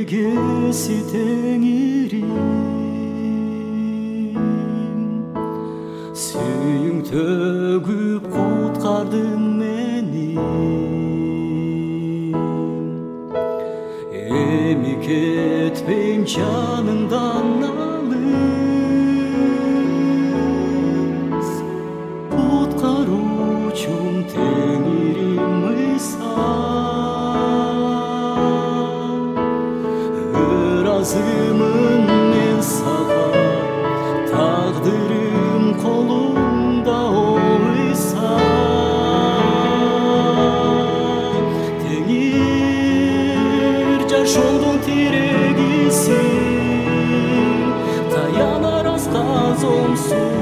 эгеси теңирим, сүйүң төгүп куткардың мени. Эми кетпейм жаныңдан алыс, куткаруучум теңирим мыйса. Ыразымын мен сага, тагдырым колуңда ойса. Теңир жашоодун тирегисиң, таянар асказомсуң,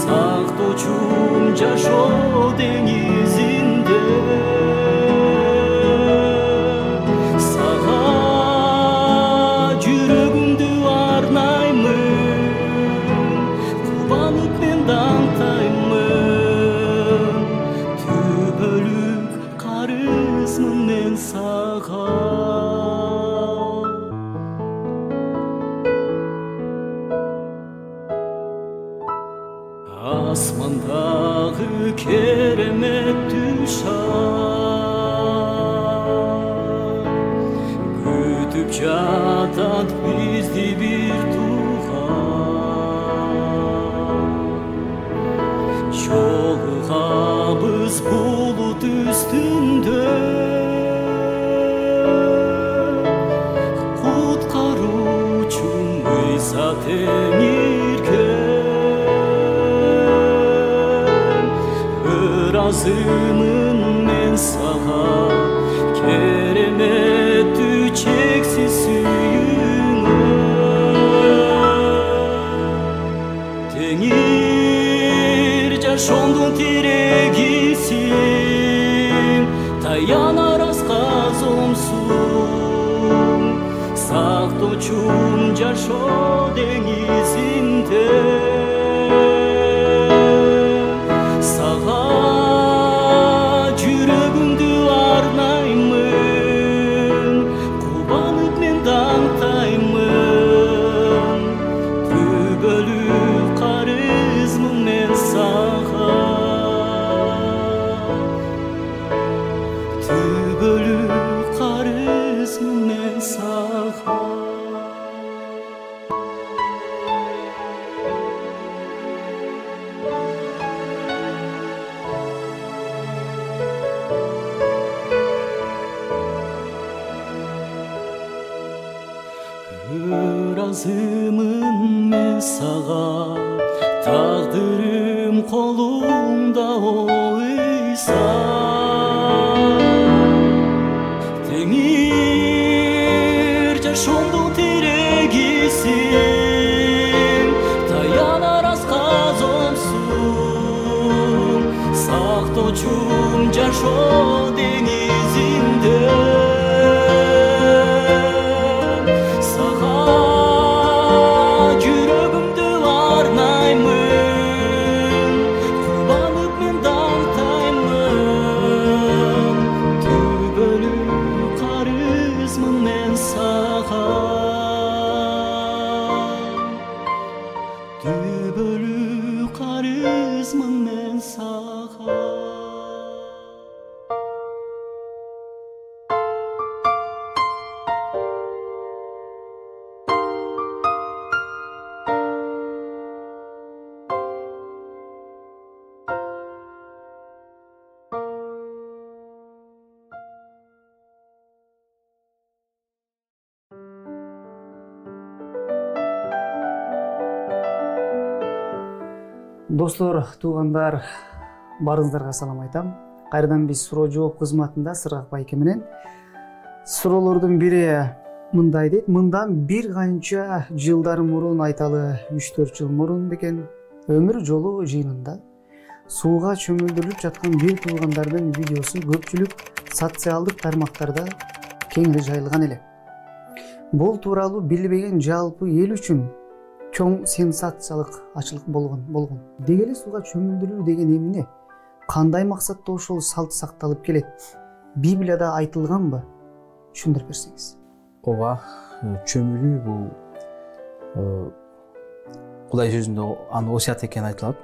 сактоочум жашоо деңизинде. Asmandагы керемет түш күтүп жатат бизди бир тууган. Жолугабыз булут үстүндө, куткаруучум мыйса теңирге. Ыразымын мен сага, кереметтүү чексиз сүйүүңө. Теңир жашоодун тирегисиң, таянар асказомсуң, сактоочум жашоо деңизинде. Ыразымын мен сага, тагдырым колуңда ойса. Теңир жашоодун тирегисиң, таянар асказомсуң, сактоочум жашоо деңизинде. Түбөлүк карызмын мен сага. Достор, туугандар, барыңыздарга салам айтам. Кайрадан биз суроо жооп кызматында Сыргак байке менен. Суроолордун бири мындай дейт: мындан бир канча жылдар мурун, айталы 3-4 жыл мурун бекен, өмүр жолу жыйынында сууга чөмүлдүрүлүп жаткан бир туугандардын видеосу көпчүлүк социалдык тармактарда кеңири жайылган эле. Бул тууралуу билбеген жалпы эл үчүн чоң сенсациялык ачылык болгон. Деги эле сууга чөмүлдүрүү деген эмне? Кандай максатта ошол салт сакталып келет? Библияда айтылганбы? түшүндүрүп берсеңиз. Ооба, чөмүлүү бул Кудай сөзүндө анын осуят экени айтылат.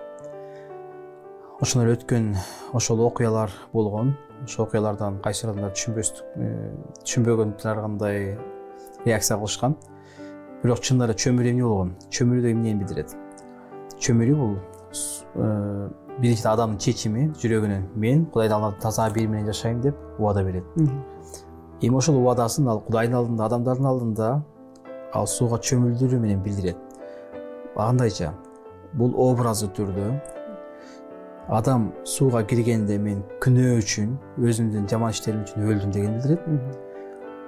Ошондор өткөн ошол окуялар болгон. Ошол окуялардан кайсыларында түшүнбөгөндөр ар кандай реакция кылышкан. Бирок чынында эле чөмүлүү эмне болгон? Чөмүлүү эмнени билдирет? Чөмүлүү бул биринчи адамдын чечими, жүрөгүнөн мен Кудайдын алдында таза бир менен жашайм деп убада берет. Эми ошол убадасын ал Кудайдын алдында, адамдардын алдында ал сууга чөмүлдүрүү менен билдирет. Кандайча? Бул образы түрдө адам сууга киргенде мен күнөө үчүн, өзүмдүн жаман иштерим үчүн өлдүм деген билдирет.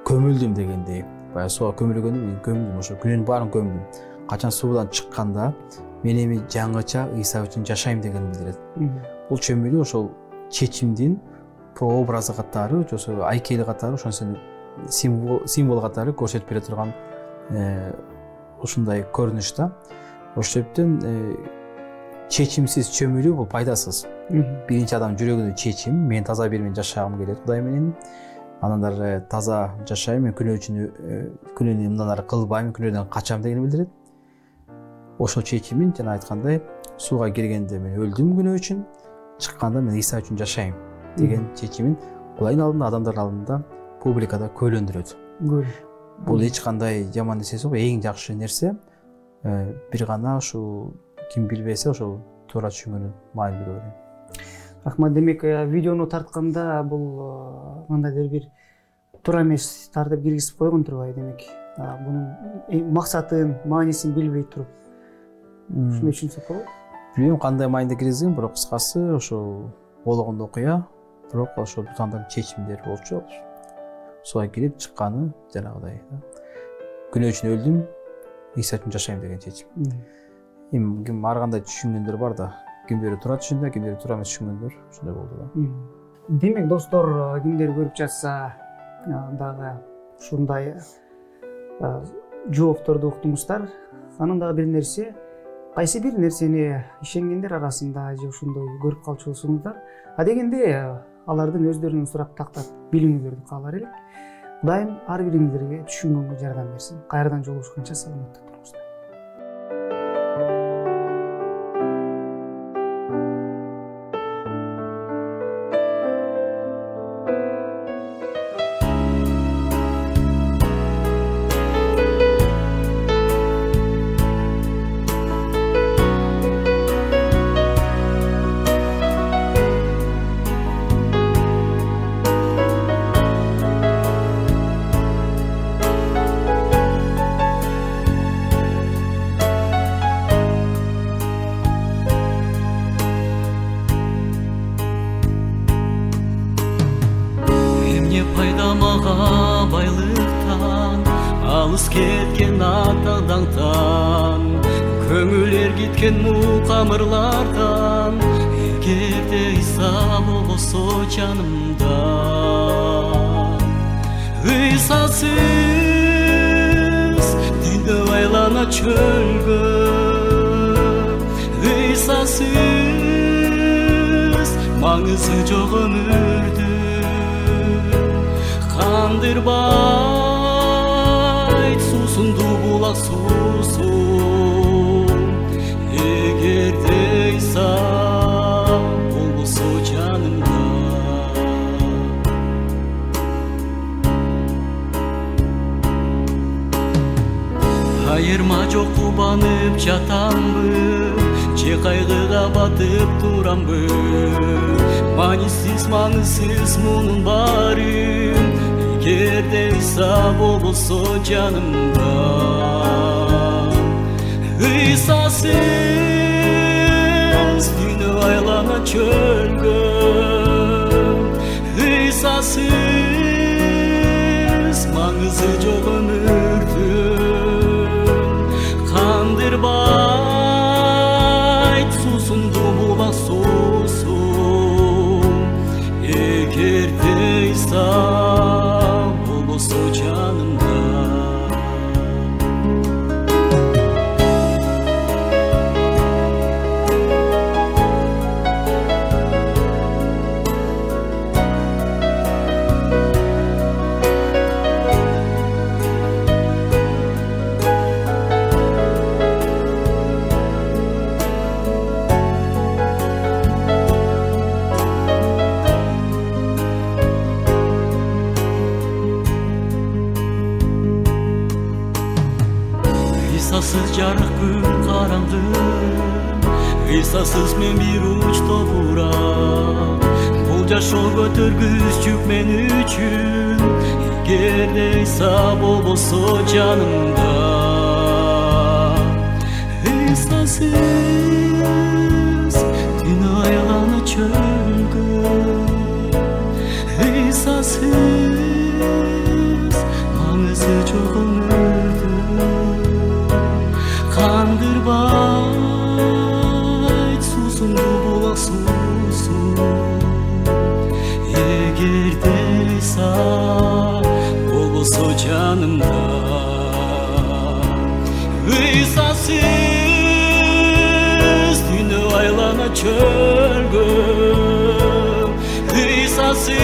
Көмүлдүм дегендей. Баягы сууга көмүлгөндө мен көмүлдүм, ошо күнөөнүн баарын көмдүм. Качан суудан чыкканда мен эми жаңыча Ыйса үчүн жашайм деген билдирет. Бул чөмүлүү ошол чечимдин прообразы катары, ошо айкели катары, ошонун символ катары көрсөтүп бере турган ушундай көрүнүш да. Ошол себептен чечимсиз чөмүлүү бул пайдасыз. Биринчи адам жүрөгүндө чечим, мен таза бир менен жашагым келет Кудай менен. Андан ары таза жашайм, мен күнөөнү мындан ары кылбайм, күнөөдөн качам дегени билдирет. Ошол чечимин жана айткандай, сууга киргенде мен өлдүм күнөө үчүн, чыкканда мен Ыйса үчүн жашайм деген чечимин Кудайдын алдында, адамдардын алдында публикада көйлөндүрөт. Бул эч кандай жаман нерсе жок, эң жакшы нерсе. Бир гана ушул ким билбесе ошол туура түшүнгөнү маанилүү деп ойлойм. Рахмат. Демек, видеону тартканда бул кандайдыр бир туура эмес тартып киргизип койгон турбайбы? Демек, бунун максатын, маанисин билбей туруп ушуну түшүнсөк болот. Билбейм кандай мааниде киргизген, бирок кыскасы ошол болгон окуя, бирок ошол тандагы чечимдер болчу. Сууга кирип чыкканы жанагыдай. Күнөө үчүн өлдүм, Ыйса үчүн жашайм деген чечим. Эми ким ар кандай түшүнгөндөр бар да. Кимдери туура түшүндү, кимдери туура эмес түшүнгөндөр ушундай болду да. Демек, достор, кимдер көрүп жатса дагы ушундай жоопторду уктуңуздар. Анан дагы бир нерсе, кайсы бир нерсени ишенгендер арасында же ошондой көрүп калчу болсоңуздар, адегенде алардын өздөрүнүн сурап тактап билүүңүздөрдү каалар элек. Кудайым ар бириңиздерге түшүнгөнгө жардам берсин. Кайрадан жолугушканча саламатта туруңуздар. Кеткен атадаңтан, көңүлөр кеткен мукамырлардан, эгерде Ыйса болсо жанымда. Ыйсасыз дүйнө айлана чөлгө, Ыйсасыз маңызы жок өмүрдүн. Кандырбай сусунду булак суусун, эгерде Ыйса болбосо жанымда. Айырма жок кубанып жатамбы, же кайгыга батып турамбы, маанисиз маңызсыз мунун баары, эгерде Ыйса болбосо жанымда. Ыйсасыз дүйнө айлана чөлгө, Ыйсасыз маңызы жок өмүрдүн. Кандырбайт суусунду булак суусун, эгерде Ыйса болбосо жанымда. Kıyasasız жарық күн қараңғы, қисасыз мен bir uç topura. Бұл жашоо көтөргүс жүк мен үчүн, эгерде İsa болбосо жанымда. İsa'sız dün ayağına çölgü, İsa'sız mаңызы жоқ өмірдің. Қандырбай сусынды бұлақ сусын, егерде İsa болбосо жанымда. İsa'sız dünya aylana çölgüm, İsa'sız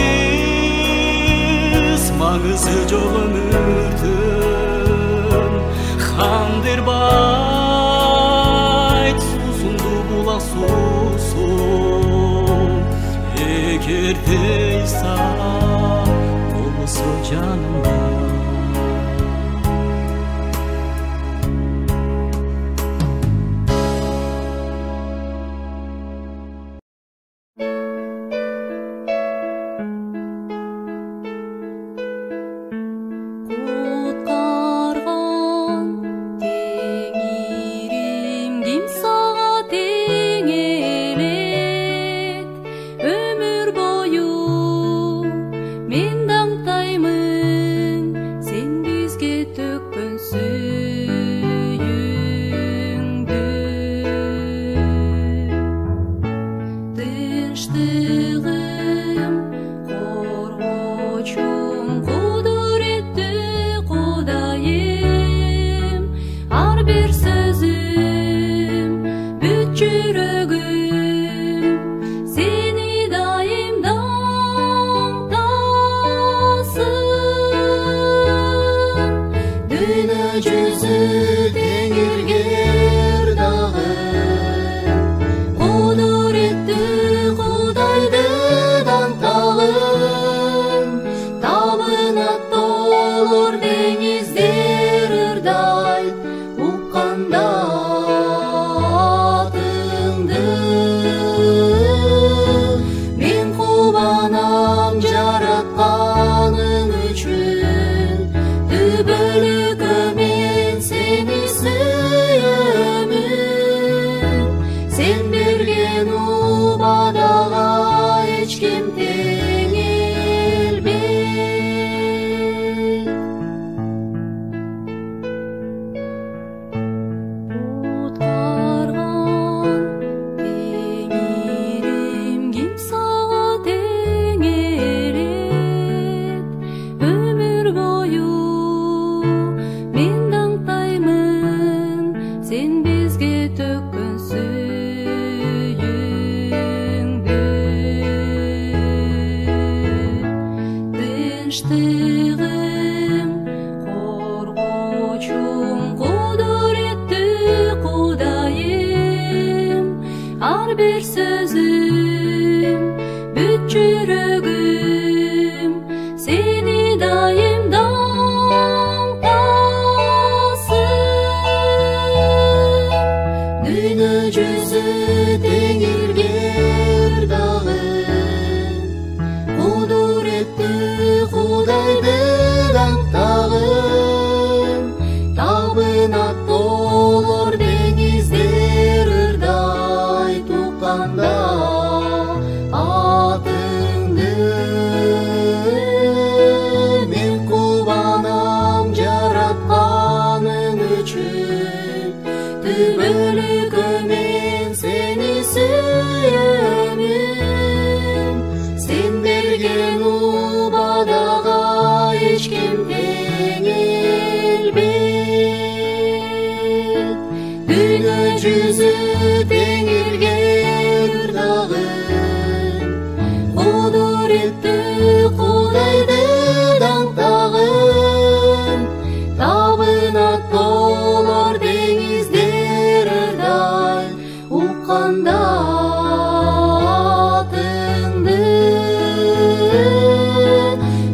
mаңызы жоқ өмірдің. Қандырбай сусынды бұлақ сусын, егерде İsa болбосо жанымда.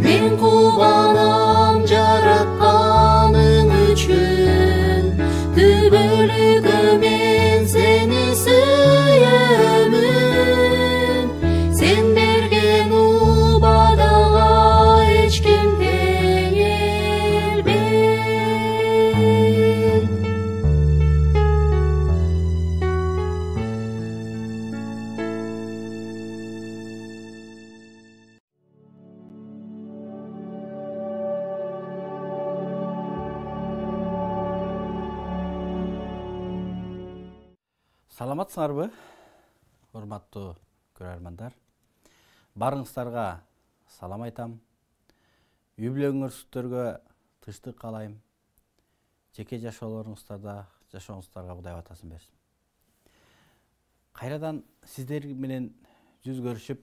Мен кубанам жаратканың үчүн, Саламатсыңарбы, урматтуу көрөрмандар. Барыңыздарга салам айтам. Үй бүлөңүздөргө тынчтык каалайм. Жеке жашоолоруңуздарда жашооңуздарга Кудай батасын берсин. Кайрадан сиздер менен жүз көрүшүп,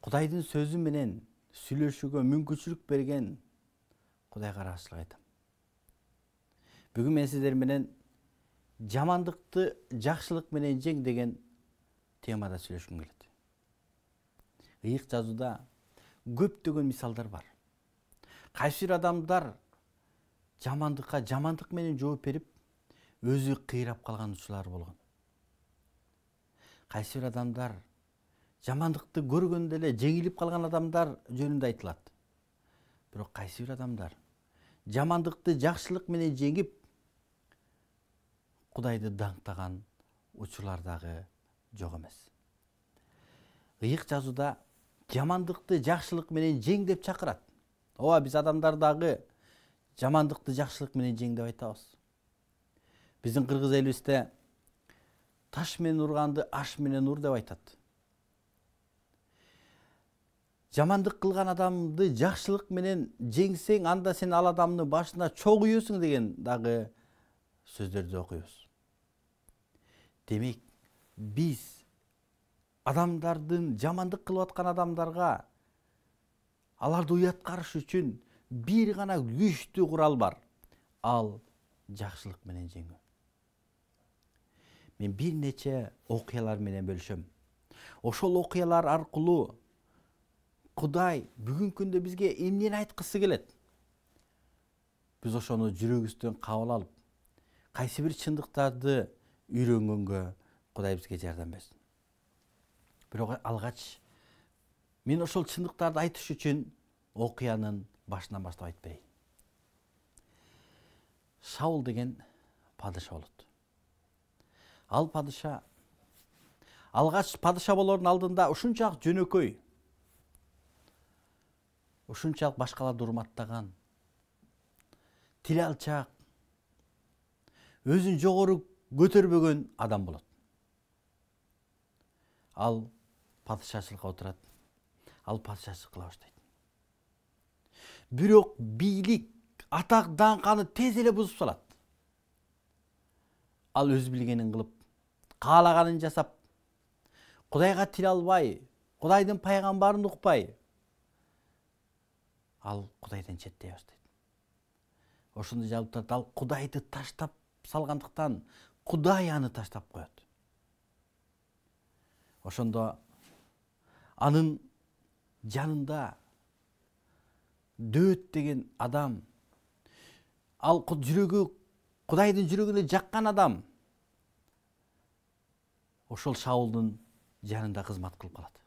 Кудайдын сөзү менен сүйлөшүүгө мүмкүнчүлүк берген Кудайга ыраазычылык айтам. Бүгүн мен сиздер менен жамандыкты жакшылык менен жең деген темада сүйлөшкүм келет. Ыйык жазууда көптөгөн мисалдар бар. Кайсы бир адамдар жамандыкка жамандык менен жооп берип, өзү кыйрап калган учурлар болгон. Кайсы бир адамдар жамандыкты көргөндө эле жеңилип калган адамдар жөнүндө айтылат. Бирок кайсы бир адамдар жамандыкты жакшылык менен жеңип, Кудайды даңктаган учурлар дагы жок эмес. Ыйык жазууда жамандыкты жакшылык менен жең деп чакырат. Ооба, биз адамдар дагы жамандыкты жакшылык менен жең деп айтабыз. Биздин кыргыз элибизде таш менен урганды аш менен ур деп айтат. Жамандык кылган адамды жакшылык менен жеңсең, анда сен ал адамдын башына чок үйөсүң деген дагы сөздөрдү окуйбуз. Демек, биз адамдардын жамандык кылып аткан адамдарга аларды уяткарыш үчүн бир гана күчтүү курал бар. Ал жакшылык менен жеңүү. Мен бир нече окуялар менен бөлүшөм. Ошол окуялар аркылуу Кудай бүгүнкү күндө бизге эмнени айткысы келет? Биз ошону жүрөгүбүздөн кабыл алып, кайсы бир чындыктарды үйрөнгөнгө Кудай бизге жардам берсин. Бирок алгач мен ошол чындыктарды айтыш үчүн окуянын башынан баштап айтып берейин. Шаул деген падыша болот. Ал падыша алгач падыша болордун алдында ушунчалык жөнөкөй, ушунчалык башкаларды урматтаган, тил алчак, өзүн жогору көтөрбөгөн адам болот. Ал падышачылыкка отурат. Ал падышачылык кыла баштайт. Бирок бийлик, атак, даңканы тез эле бузуп салат. Ал өз билгенин кылып, каалаганын жасап, Кудайга тил албай, Кудайдын пайгамбарын укпай, ал Кудайдан четтей баштайт. Ошондой жабыттарда ал Кудайды таштап салгандыктан Кудай аны таштап коет. Ошондо анын жанында Дөт деген адам, ал жүрөгү Кудайдын жүрөгүнө жаккан адам, ошол Шаулдун жанында кызмат кылып калат.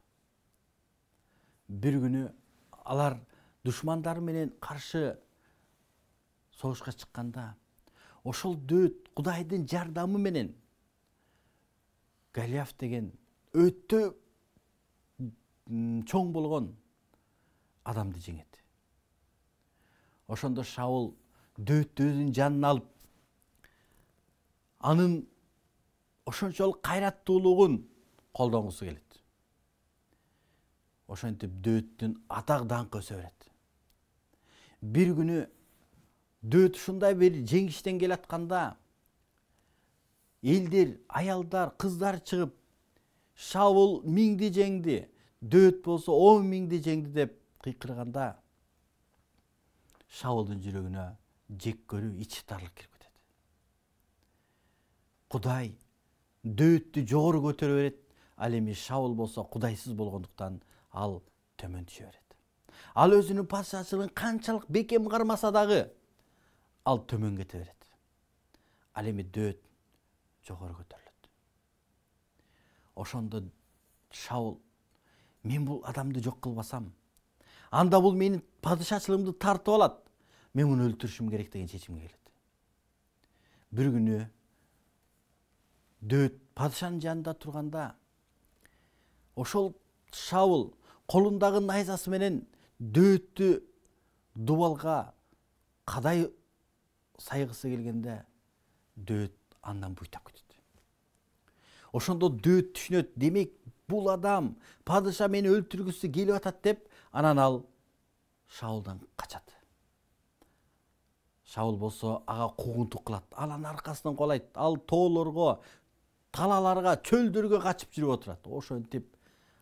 Бир күнү алар душмандары менен каршы согушка чыкканда, ошол Дөт Кудайдын жардамы менен Голиаф деген өтө чоң болгон адамды жеңет. Ошондо Шаул Дөттү өзүнүн жанына алып, анын ошончолук кайраттуулугун колдонгусу келет. Ошентип Дөттүн атак даңкы өсө берет. Бир күнү Дөт ушундай бир жеңиштен келатканда, элдер, аялдар, кыздар чыгып, Шаул 1000 жеңди, Дөт болсо 10 000 жеңди деп кыйкырганда, Шаулдун жүрөгүнө жек көрүү, ичи тарлык кирип кетет. Кудай Дөттү жогору көтөрө берет, ал эми Шаул болсо кудайсыз болгондуктан ал төмөн түшө берет. Ал өзүнүн падышачылыгын канчалык бекем кармаса дагы, ал төмөн кете берет. Ал эми Дөт жогору көтөрүлөт. Ошондо Шаул, мен бул адамды жок кылбасам, анда бул менин падышачылыгымды тартып алат, мен муну өлтүрүшүм керек деген чечимге келет. Бир күнү Дөт падышанын жанында турганда, ошол Шаул колундагы найзасы менен Дөттү дубалга кадай сайгысы келгенде, Дөт андан буйтап кетет. Ошондо Дөөт түшүнөт, демек бул адам падыша мени өлтүргүсү келип атат деп, анан ал Шаулдан качат. Шаул болсо ага куугунтук кылат, анын аркасынан колойт, ал тоолорго, талаларга, чөлдөргө качып жүрүп отурат. Ошентип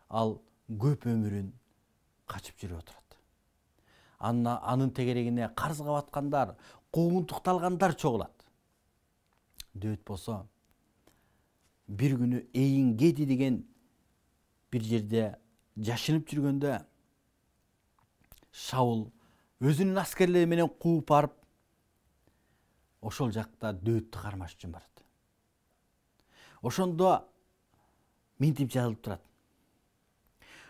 ал көп өмүрүн качып жүрүп отурат. Анын тегерегине карызга баткандар, куугунтукталгандар чогулат. Дөөт болсо бир күнү Эйин-Геди деген бир жерде жашынып жүргөндө Шаул өзүнүн аскерлери менен кууп барып, ошол жакта Дөөттү кармаш үчүн барат. Ошондо мынтип жазылып турат.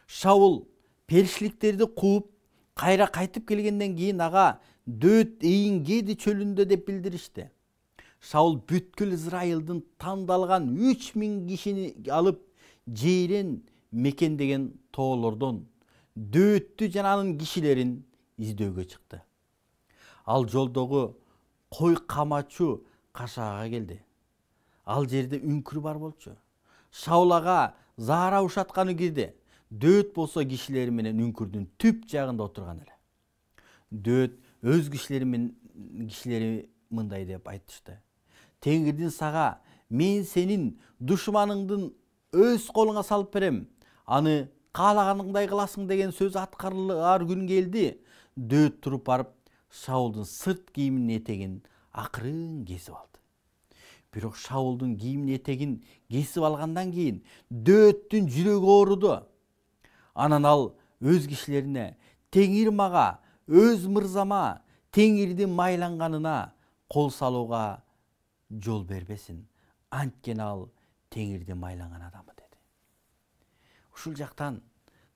Шаул перишликтерди кууп, кайра кайтып келгенден кийин ага Дөөт Эйин-Геди чөлүндө деп билдиришти. Шаул бүткүл Израилдин тандалган 3000 кишини алып, Жейрен мекендеген тоолордон Дөөттү жана анын кишилерин издөөгө чыкты. Ал жолдогу кой камачу кашаага келди. Ал жерде үңкүр бар болчу. Шаул ага заара ушатканы кирди. Дөөт болсо кишилери менен үңкүрдүн түп жагында отурган эле. Дөөт өз кишилери мындай деп айтышты. Теңирдин сага, мен сенин душманыңдын өз колуңа салып берем. Аны каалаганыңдай кыласың деген сөз аткарылар күн келди. Дөөт туруп барып, Шаулдун сырт кийиминин этегин акырын кесип алды. Бирок Шаулдун кийиминин этегин кесип алгандан кийин Дөөттүн жүрөгү ооруду. Анан ал өз кишилерине, Теңир мага, өз мырзама, Теңирдин майланганына кол салууга жол бербесин. Анткени ал Теңирдин майланган адамы деди. Ушул жактан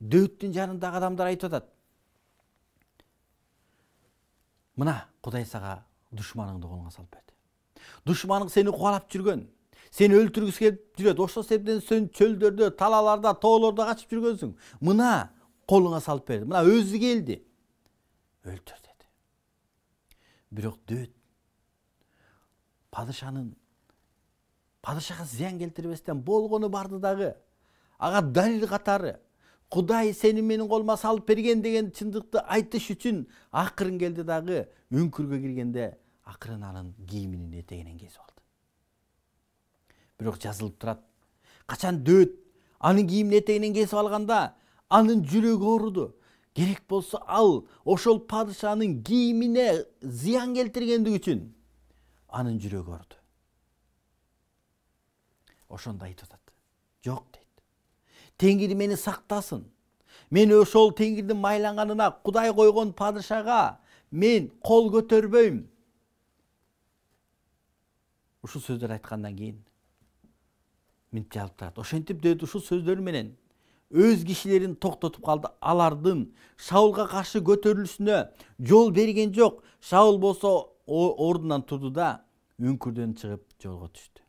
Дөөттүн жанындагы адамдар айтып атат. Мына Кудай сага душманыңды колуңа салып берди. Душманың сени кубалап жүргөн, сени өлтүргүсү келип жүрөт. Ошол себептен сен чөлдөрдө, талаларда, тоолордо качып жүргөнсүң. Мына колуңа салып берди. Мына өзү келди. Өлтүр деди. Бирок Дөөт падышага зыян келтирбестен болгону барды дагы ага далил катары Кудай сени менин колума салып берген деген чындыкты айтыш үчүн акырын келди дагы үңкүргө киргенде акырын анын кийиминин этегинен кесип алды. Бирок жазылып турат. Качан Дөөт анын кийиминин этегинен кесип алганда анын жүрөгү ооруду. Керек болсо ал ошол падышанын кийимине зыян келтиргендиги үчүн анын жүрөгү ооруду. Ошондо айтып атат. Жок дейт. Теңир мени сактасын. Мен ошол Теңирдин майланганына, Кудай койгон падышага мен кол көтөрбөйм. Ушул сөздөрдү айткандан кийин мынтип жазылып турат. Ошентип Дөөт ушул сөздөр менен өз кишилерин токтотуп калды. Алардын Шаулга каршы көтөрүлүшүнө жол берген жок. Шаул болсо ордунан турду да үңкүрдөн чыгып жолго түштү.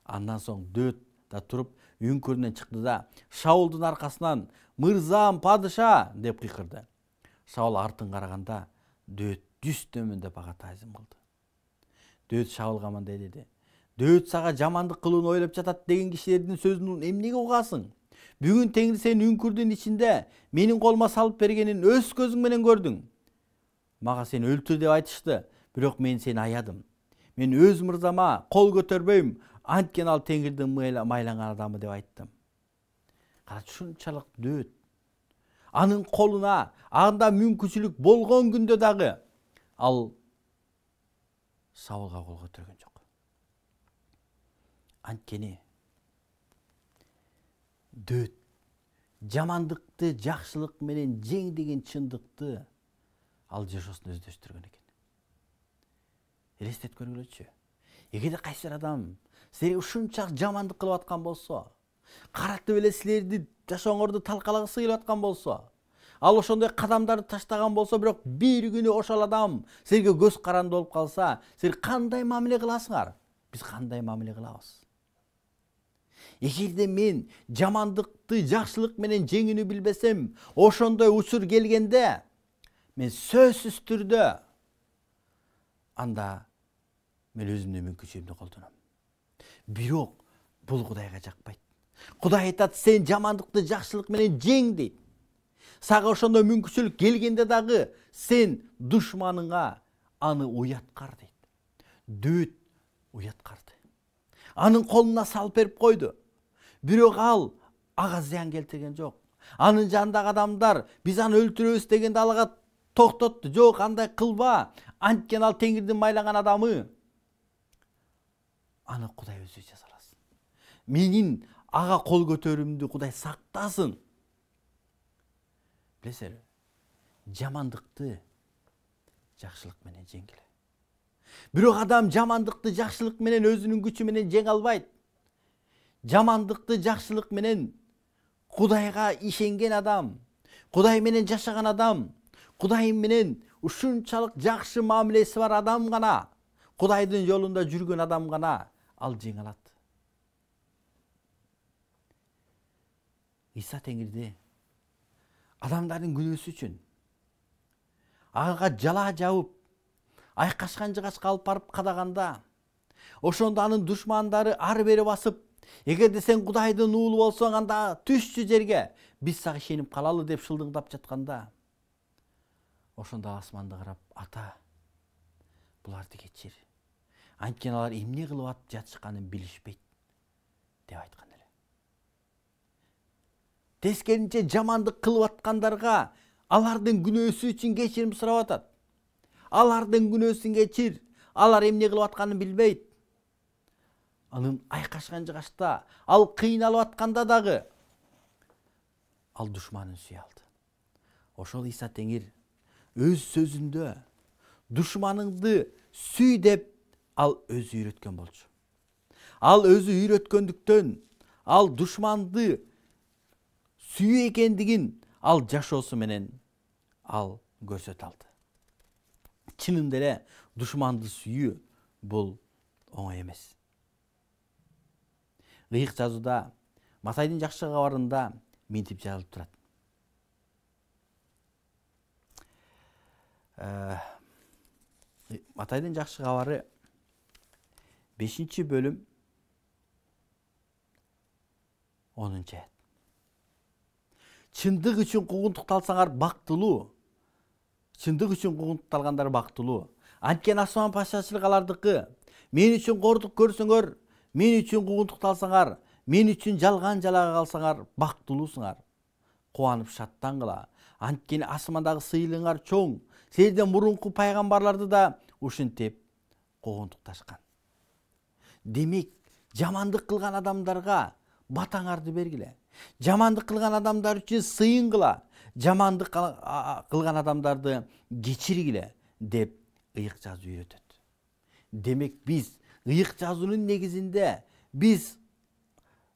Андан соң Дөөт да туруп үңкүрүнөн чыкты да Шаулдун аркасынан «Мырзам, падыша!» деп кыйкырды. Шаул артын караганда Дөөт жүз төмөндөп ага таазим кылды. Дөөт Шаулга мындай деди. Дөөт сага жамандык кылууну ойлоп жатат деген кишилердин сөзүн эмнеге угасың? Бүгүн Теңир сени үңкүрдүн ичинде менин колума салып бергенин өз көзүң менен көрдүң. Мага сени өлтүр деп айтышты, бирок мен сени аядым. Мен өз мырзама кол көтөрбөйм, анткени ал Теңирдин майланган адамы деп айттым. Карачы ушунчалык Дөөт анын колуна анда мүмкүнчүлүк болгон күндө дагы ал Шаулга кол көтөргөн жок. Анткени Дөөт жамандыкты жакшылык менен жең деген чындыкты ал жашоосунда өздөштүргөн экен. Элестетип көргүлөчү. Эгерде кайсы адам силерге ушунчалык жамандык кылып аткан болсо, каратып эле силерди жашооңорду талкалагысы келип аткан болсо, ал ошондой кадамдарды таштаган болсо, бирок бир күнү ошол адам силерге көз каранды болуп калса, силер кандай мамиле кыласыңар? Биз кандай мамиле кылабыз? Эгерде мен жамандыкты жакшылык менен жеңүүнү билбесем, ошондой учур келгенде мен сөзсүз түрдө анда мен өзүмдүн мүмкүнчүлүгүмдү колдоном. Бирок Бул Кудайга жакпайт. Кудай айтат, сен жамандыкты жакшылык менен жең дейт. Сага ошондой мүмкүнчүлүк келгенде дагы сен душманыңа аны уяткар дейт. Дөт уяткарды. Анын колуна салып берип койду. Бирок ал ага зыян келтирген жок. Анын жанындагы адамдар биз аны өлтүрөбүз дегенде алга токтотту. Жок, андай кылба. Анткени ал Теңирдин майлаган адамы. Аны Кудай өзү жазаласын. Менин ага кол көтөрүүмдү Кудай сактасын. Билесиңерби? Жамандыкты жакшылык менен жеңгиле. Бирок адам жамандыкты жакшылык менен өзүнүн күчү менен жеңе албайт. Жамандыкты жакшылык менен Кудайга ишенген адам, Кудай менен жашаган адам, Кудай менен ушунчалык жакшы мамилеси бар адам гана, Кудайдын жолунда жүргөн адам гана ал жеңе алат. Иса Теңирди адамдардын күнөөсү үчүн ага жала жабып, айкашкан жыгачка алып барып кадаганда, ошондо анын душмандары ары бери басып, эгерде сен Кудайдын уулу болсоң, анда түшчү жерге, биз сага ишенип калалы деп шылдыңдап жатканда, ошондо асманды карап, ата, буларды кечир. Анткени алар эмне кылып жатышканын билишпейт деп айткан эле. Тескеринче жамандык кылып аткандарга алардын күнөөсү үчүн кечирим сурап атат. Алардын күнөөсүн кечир. Алар эмне кылып атканын билбейт. Анын айкашкан жыгачта, ал кыйналып атканда дагы ал душманын сүйө алды. Ошол Иса Теңир өз сөзүндө душманыңды сүй деп ал өзү үйрөткөн болчу. Ал өзү үйрөткөндүктөн ал душманды сүйүү экендигин ал жашоосу менен ал көрсөтө алды. Чынында эле душманды сүйүү бул оңой эмес. Ыйык жазууда Матайдын жакшы кабарында мынтип жазылып турат. Матайдын жакшы кабары 5-бөлүм 10-аят. Чындык үчүн куугунтукталсаңар бактылуу. Чындык үчүн куугунтукталгандар бактылуу. Анткени асман патшачылыгы алардыкы. Мен үчүн кордук көрсөңөр, мен үчүн куугунтукталсаңар, мен үчүн жалган жалага калсаңар бактылуусуңар. Кубанып шаттангыла. Анткени асмандагы сыйлыгыңар чоң. Силерден мурунку пайгамбарларды да ушинтип куугунтукташкан. Демек, жамандык кылган адамдарга батаңарды бергиле. Жамандык кылган адамдар үчүн сыйынгыла. Жамандык кылган адамдарды кечиргиле деп ыйык жазуу үйрөтөт. Демек, биз ыйык жазуунун негизинде биз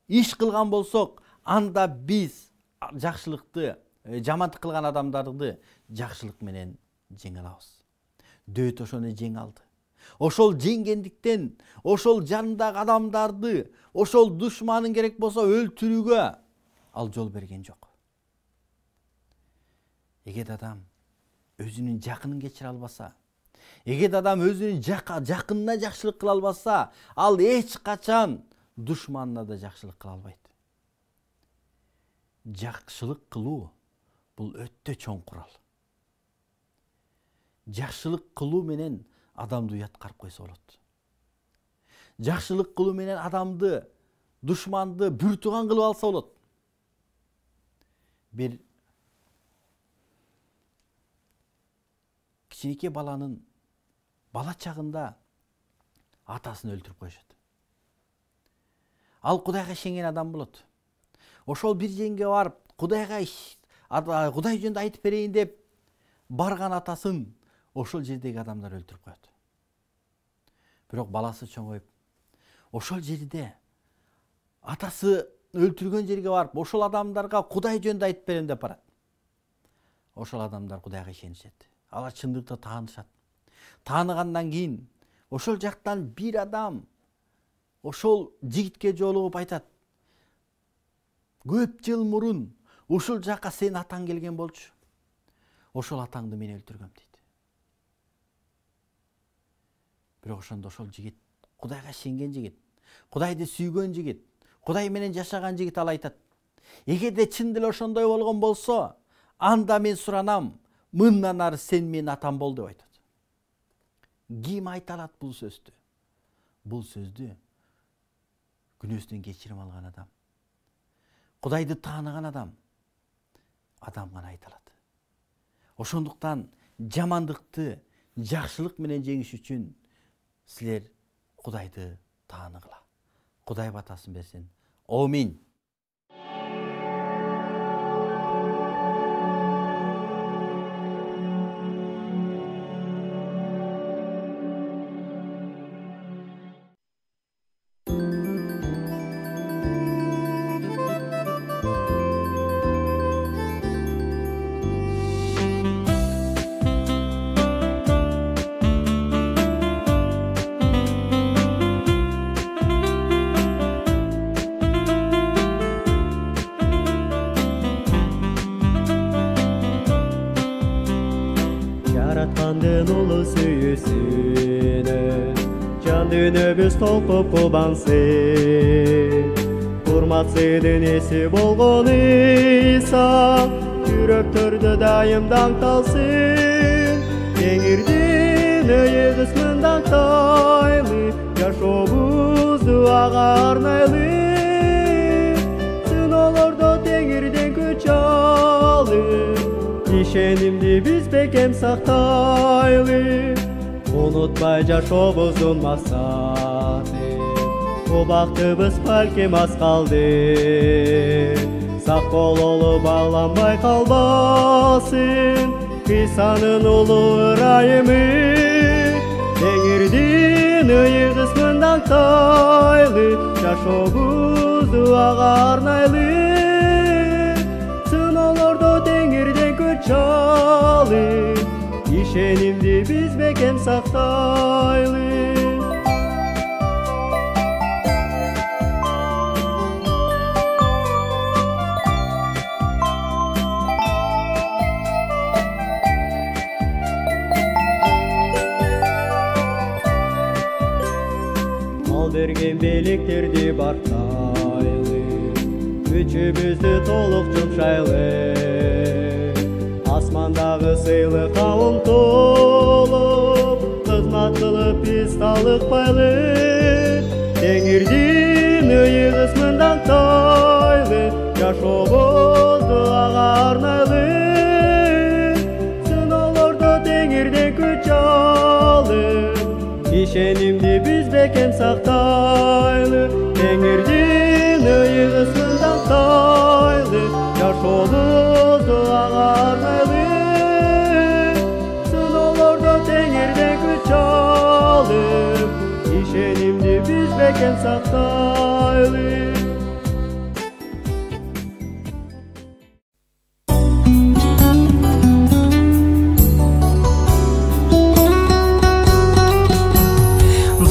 иш кылган болсок, анда биз жакшылыкты, жамандык кылган адамдарды жакшылык менен жеңе алабыз. Дөт ошону жеңе алды. Ошол жеңгендиктен, ошол жанындагы адамдарды, ошол душманын керек болсо өлтүрүүгө ал жол берген жок. Эгер адам өзүнүн жакынын кечире албаса, эгер адам өзүнүн жакынына жакшылык кыла албаса, ал эч качан душманына да жакшылык кыла албайт. Жакшылык кылуу бул өтө чоң курал. Жакшылык кылуу менен адамды уяткарып койсо болот. Жакшылык кылуу менен адамды, душманды бүр туган кылып алса болот. Бир кичинекей баланын бала чагында атасын өлтүрүп коюшат. Ал Кудайга ишенген адам болот. Ошол бир жерге барып, Кудай жөнүндө айтып берейин деп барган атасын ошол жердеги адамдар өлтүрүп коет. Бирок баласы чоңоюп, ошол жерде атасы өлтүргөн жерге барып, ошол адамдарга Кудай жөнүндө айтып берем деп барат. Ошол адамдар Кудайга ишенишет. Алар чындыкты таанышат. Тааныгандан кийин ошол жактан бир адам ошол жигитке жолугуп айтат: "Көп жыл мурун ушул жакка сен атаң келген болчу. Ошол атаңды мен өлтүргөм" дейт. Бирок ошондо ошол жигит, Кудайга ишенген жигит, Кудайды сүйгөн жигит, Кудай менен жашаган жигит ал айтат. Эгерде чын деле ошондой болгон болсо, анда мен суранам, мындан ары сен менин атам бол деп айтат. Ким айта алат бул сөздү? Бул сөздү күнөөсүнөн кечирим алган адам, Кудайды тааныган адам гана айта алат. Ошондуктан жамандыкты жакшылык менен жеңиш үчүн силер Кудайды тааныгыла. Кудай батасын берсин. Амин. Дүйнөбүз толкуп кубансың, урматсыздын эси болгон Иса, жүрөктөрдө дайым даңкталсын. Теңирдин өйү кысмын даңктайлы, жашообузду ага арнайлы. Сыноолордо теңирден күч алып, ишенимди биз бекем сактайлы. Unutmay жашообуздун максаты, убактыбыз балким аз калды. Сак бололу багланбай калбасын, Исанын улуу ырайымы. Теңирдин ыйык ысмын даңктайлы, жашообузду ага арнайлы. Сыноолордо теңирден күч алып, ишенимди биз бекем сактайлы. Ал берген белектерди барктайлы, күчүбүздү толук жумшайлы. Асмандагы сыйлыкка умтулуп, кызмат кылып биз талыкпайлы. Теңирдин ыйык ысмын даңктайлы, жашообузду ага арнайлы. Сыноолордо теңирден күч алып, ишенимди биз бекем сактайлы. Теңирдин ыйык ысмын даңктайлы, жашообузду ага арнайлы. Сыноолордо теңирден күч алып, ишенимди биз бекем сактайлы.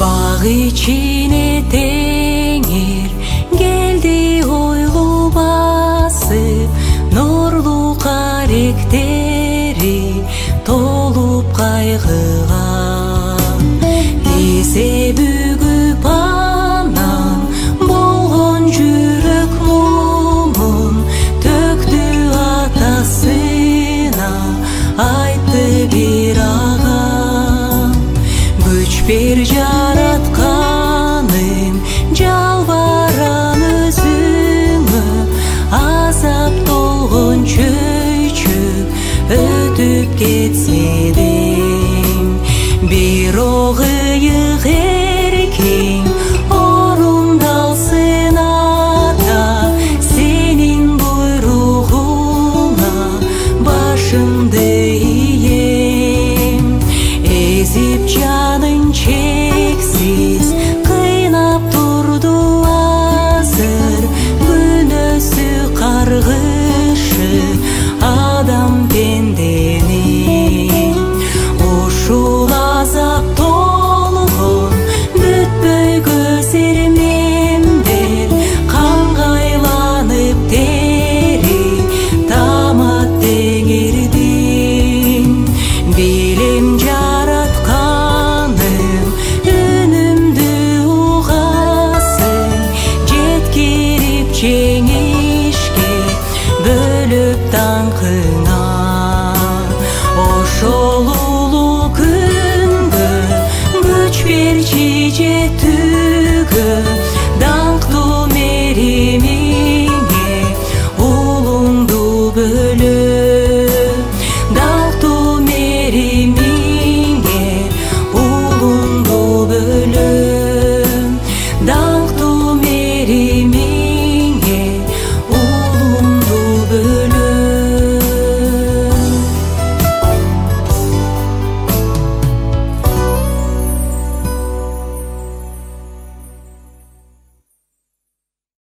Баг ичине теңир келди ойлуу басып, нурлуу каректери толуп кайгыга. Эсе бүгүп анан болгон жүрөк мумун төктү атасына, айтты бир агам. Күч бер жаратканым, жалбарам өзүңө, азап толгон чөйчөк өтүп кетсе дейм. Бир ыйык эркең орундалсын ата, сенин буйругуңа башымды ийем. Эзип жаның чексиз кыйнап турду азыр, күнөөсү каргышы адам пенденин. Ушул азап толгон түн